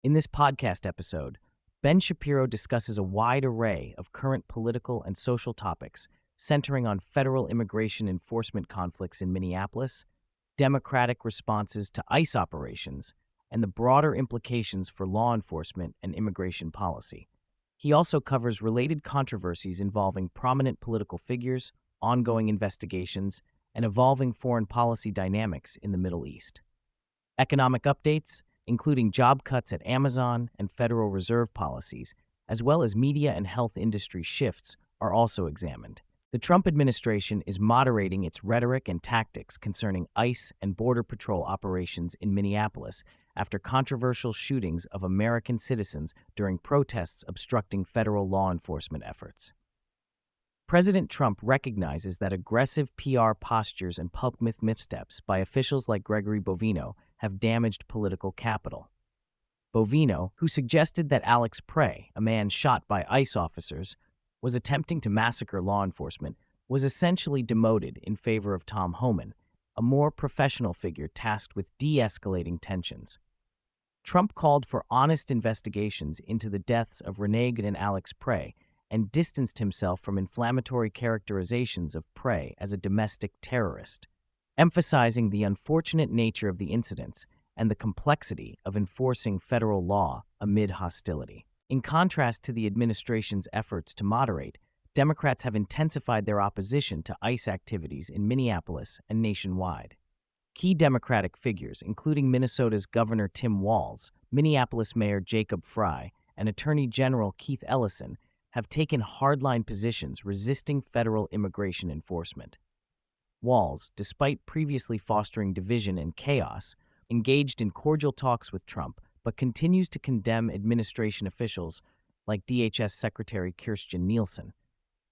In this podcast episode, Ben Shapiro discusses a wide array of current political and social topics centering on federal immigration enforcement conflicts in Minneapolis, Democratic responses to ICE operations, and the broader implications for law enforcement and immigration policy. He also covers related controversies involving prominent political figures, ongoing investigations, and evolving foreign policy dynamics in the Middle East. Economic updates, including job cuts at Amazon and Federal Reserve policies, as well as media and health industry shifts, are also examined. The Trump administration is moderating its rhetoric and tactics concerning ICE and Border Patrol operations in Minneapolis after controversial shootings of American citizens during protests obstructing federal law enforcement efforts. President Trump recognizes that aggressive PR postures and public missteps by officials like Gregory Bovino have damaged political capital. Bovino, who suggested that Alex Prey, a man shot by ICE officers, was attempting to massacre law enforcement, was essentially demoted in favor of Tom Homan, a more professional figure tasked with de-escalating tensions. Trump called for honest investigations into the deaths of Renegade and Alex Prey and distanced himself from inflammatory characterizations of Prey as a domestic terrorist, emphasizing the unfortunate nature of the incidents and the complexity of enforcing federal law amid hostility. In contrast to the administration's efforts to moderate, Democrats have intensified their opposition to ICE activities in Minneapolis and nationwide. Key Democratic figures, including Minnesota's Governor Tim Walz, Minneapolis Mayor Jacob Frey, and Attorney General Keith Ellison, have taken hardline positions resisting federal immigration enforcement. Walz, despite previously fostering division and chaos, engaged in cordial talks with Trump, but continues to condemn administration officials like DHS Secretary Kirstjen Nielsen.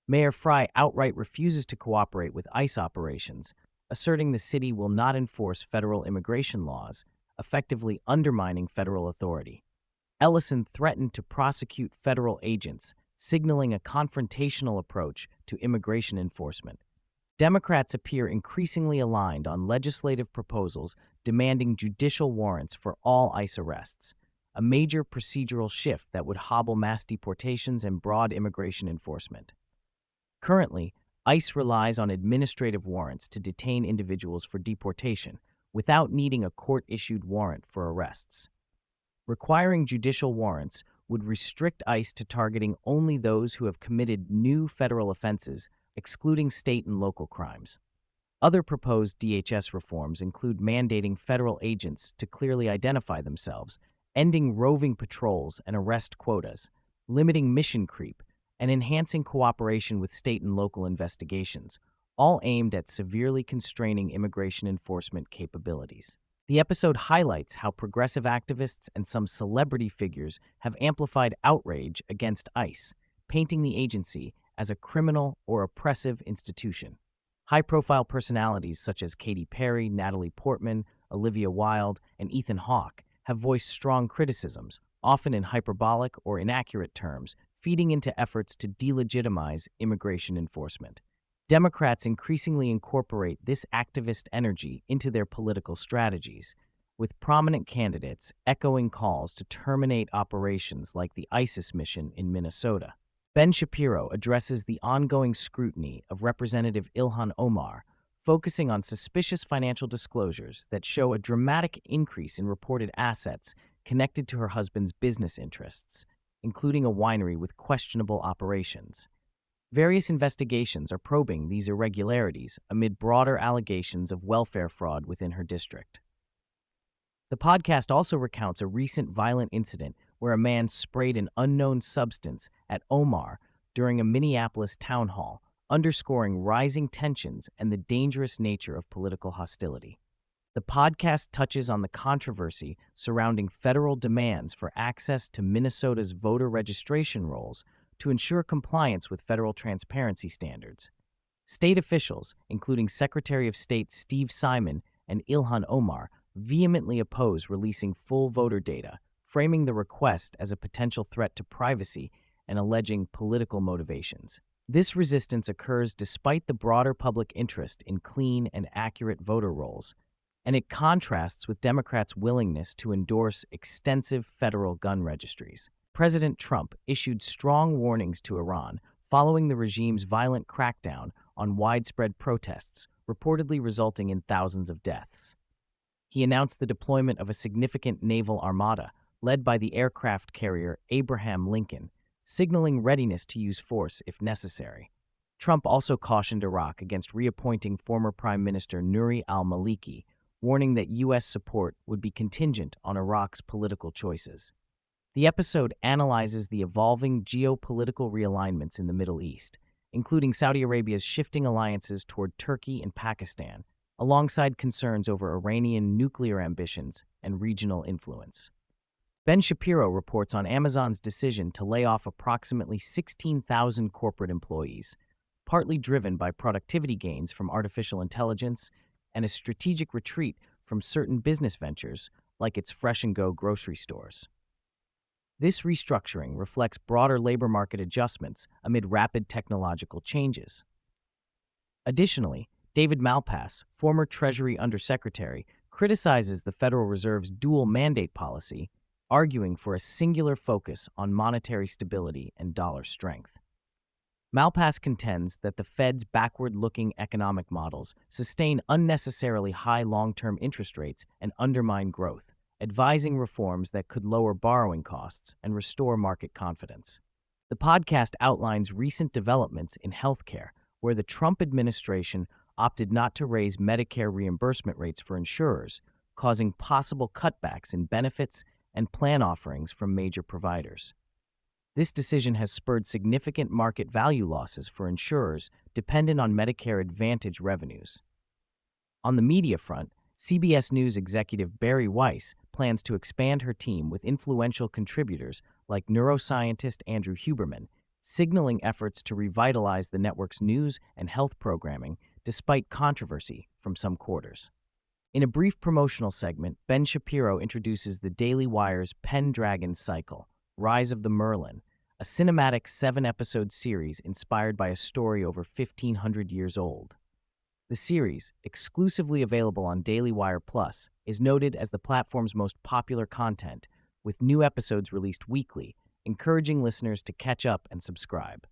Mayor Frey outright refuses to cooperate with ICE operations, asserting the city will not enforce federal immigration laws, effectively undermining federal authority. Ellison threatened to prosecute federal agents, signaling a confrontational approach to immigration enforcement. Democrats appear increasingly aligned on legislative proposals demanding judicial warrants for all ICE arrests, a major procedural shift that would hobble mass deportations and broad immigration enforcement. Currently, ICE relies on administrative warrants to detain individuals for deportation without needing a court-issued warrant for arrests. Requiring judicial warrants would restrict ICE to targeting only those who have committed new federal offenses, excluding state and local crimes. Other proposed DHS reforms include mandating federal agents to clearly identify themselves, ending roving patrols and arrest quotas, limiting mission creep, and enhancing cooperation with state and local investigations, all aimed at severely constraining immigration enforcement capabilities. The episode highlights how progressive activists and some celebrity figures have amplified outrage against ICE, painting the agency as a criminal or oppressive institution. High-profile personalities such as Katy Perry, Natalie Portman, Olivia Wilde, and Ethan Hawke have voiced strong criticisms, often in hyperbolic or inaccurate terms, feeding into efforts to delegitimize immigration enforcement. Democrats increasingly incorporate this activist energy into their political strategies, with prominent candidates echoing calls to terminate operations like the ISIS mission in Minnesota. Ben Shapiro addresses the ongoing scrutiny of Representative Ilhan Omar, focusing on suspicious financial disclosures that show a dramatic increase in reported assets connected to her husband's business interests, including a winery with questionable operations. Various investigations are probing these irregularities amid broader allegations of welfare fraud within her district. The podcast also recounts a recent violent incident where a man sprayed an unknown substance at Omar during a Minneapolis town hall, underscoring rising tensions and the dangerous nature of political hostility. The podcast touches on the controversy surrounding federal demands for access to Minnesota's voter registration rolls to ensure compliance with federal transparency standards. State officials, including Secretary of State Steve Simon and Ilhan Omar, vehemently oppose releasing full voter data, framing the request as a potential threat to privacy and alleging political motivations. This resistance occurs despite the broader public interest in clean and accurate voter rolls, and it contrasts with Democrats' willingness to endorse extensive federal gun registries. President Trump issued strong warnings to Iran following the regime's violent crackdown on widespread protests, reportedly resulting in thousands of deaths. He announced the deployment of a significant naval armada, led by the aircraft carrier Abraham Lincoln, signaling readiness to use force if necessary. Trump also cautioned Iraq against reappointing former Prime Minister Nouri al-Maliki, warning that U.S. support would be contingent on Iraq's political choices. The episode analyzes the evolving geopolitical realignments in the Middle East, including Saudi Arabia's shifting alliances toward Turkey and Pakistan, alongside concerns over Iranian nuclear ambitions and regional influence. Ben Shapiro reports on Amazon's decision to lay off approximately 16,000 corporate employees, partly driven by productivity gains from artificial intelligence and a strategic retreat from certain business ventures like its Fresh and Go grocery stores. This restructuring reflects broader labor market adjustments amid rapid technological changes. Additionally, David Malpass, former Treasury Undersecretary, criticizes the Federal Reserve's dual mandate policy, arguing for a singular focus on monetary stability and dollar strength. Malpass contends that the Fed's backward-looking economic models sustain unnecessarily high long-term interest rates and undermine growth, advising reforms that could lower borrowing costs and restore market confidence. The podcast outlines recent developments in healthcare, where the Trump administration opted not to raise Medicare reimbursement rates for insurers, causing possible cutbacks in benefits and plan offerings from major providers. This decision has spurred significant market value losses for insurers dependent on Medicare Advantage revenues. On the media front, CBS News executive Barry Weiss plans to expand her team with influential contributors like neuroscientist Andrew Huberman, signaling efforts to revitalize the network's news and health programming despite controversy from some quarters. In a brief promotional segment, Ben Shapiro introduces the Daily Wire's Pendragon Cycle, Rise of the Merlin, a cinematic 7-episode series inspired by a story over 1,500 years old. The series, exclusively available on Daily Wire Plus, is noted as the platform's most popular content, with new episodes released weekly, encouraging listeners to catch up and subscribe.